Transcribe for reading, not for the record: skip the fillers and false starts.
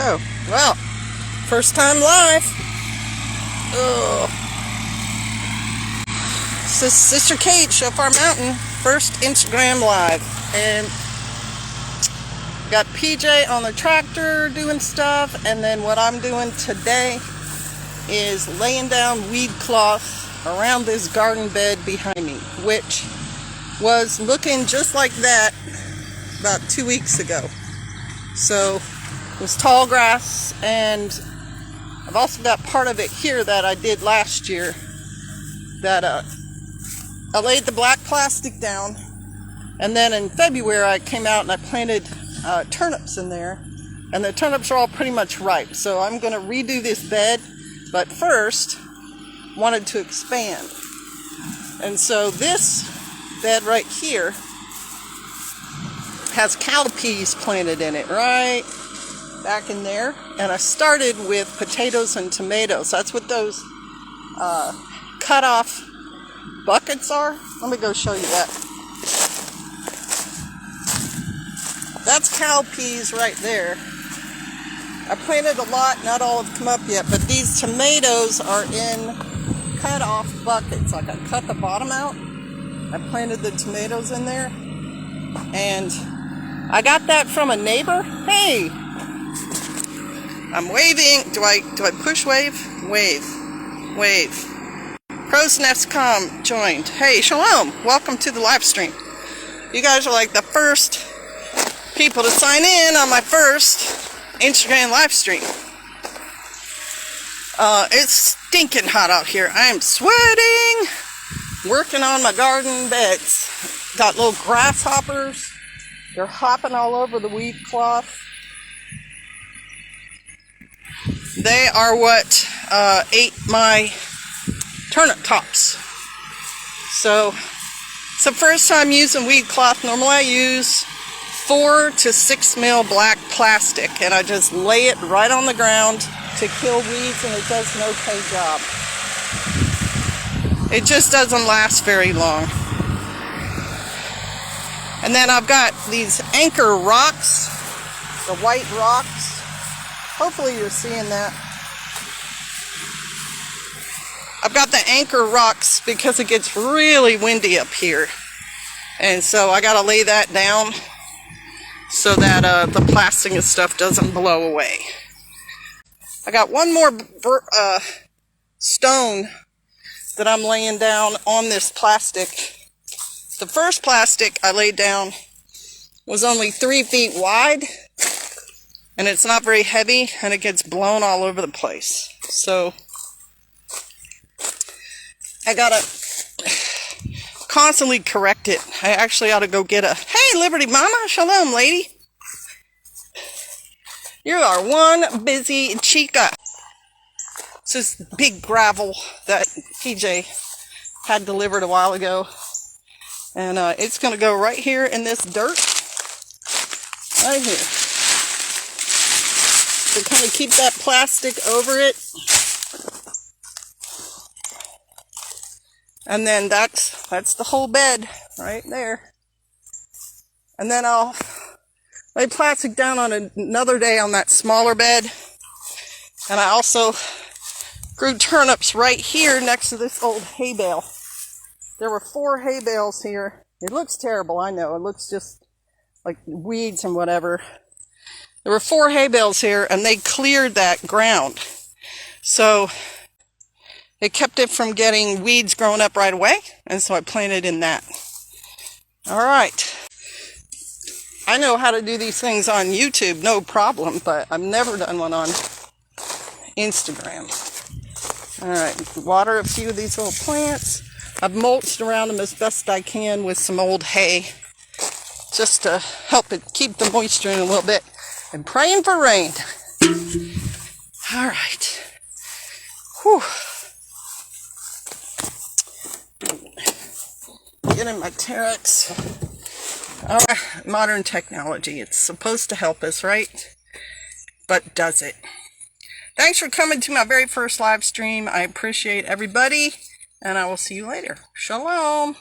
go. Well, first time live. Ugh. This is Sister Kate, Shofar Mountain, first Instagram live. And got PJ on the tractor doing stuff, and then what I'm doing today is laying down weed cloth around this garden bed behind me, which was looking just like that about 2 weeks ago. So it was tall grass, and I've also got part of it here that I did last year that I laid the black plastic down, and then in February I came out and I planted turnips in there, and the turnips are all pretty much ripe. So I'm going to redo this bed, but first wanted to expand. And so this bed right here has cowpeas planted in it right back in there, and I started with potatoes and tomatoes. That's what those cut off buckets are. Let me go show you that. That's cowpeas right there. I planted a lot, not all have come up yet, but these tomatoes are in cut off buckets. Like I cut the bottom out, I planted the tomatoes in there, and I got that from a neighbor. Hey, I'm waving. Do I push wave? Wave. Crow's Nest joined. Hey, shalom. Welcome to the live stream. You guys are like the first people to sign in on my first Instagram live stream. It's stinking hot out here. I am sweating. Working on my garden beds. Got little grasshoppers. They're hopping all over the weed cloth. They are what ate my turnip tops. So it's the first time using weed cloth. Normally I use 4 to 6 mil black plastic, and I just lay it right on the ground to kill weeds, and it does an okay job. It just doesn't last very long. And then I've got these anchor rocks, the white rocks. Hopefully you're seeing that. I've got the anchor rocks because it gets really windy up here. And so I got to lay that down so that the plastic and stuff doesn't blow away. I got one more stone that I'm laying down on this plastic. The first plastic I laid down was only 3 feet wide, and it's not very heavy, and it gets blown all over the place. So I gotta constantly correct it. I actually ought to go get hey, Liberty Mama, shalom, lady. You are one busy chica. It's this big gravel that PJ had delivered a while ago. And it's going to go right here in this dirt. Right here. To kind of keep that plastic over it. And then that's the whole bed right there. And then I'll lay plastic down on another day on that smaller bed. And I also grew turnips right here next to this old hay bale. There were 4 hay bales here. It looks terrible, I know. It looks just like weeds and whatever. There were 4 hay bales here, and they cleared that ground. So it kept it from getting weeds growing up right away, and so I planted in that. All right. I know how to do these things on YouTube, no problem, but I've never done one on Instagram. All right, water a few of these little plants. I've mulched around them as best I can with some old hay, just to help it keep the moisture in a little bit, and praying for rain. All right. Whew. Get in my Terex. All right, modern technology. It's supposed to help us, right? But does it? Thanks for coming to my very first live stream. I appreciate everybody. And I will see you later. Shalom.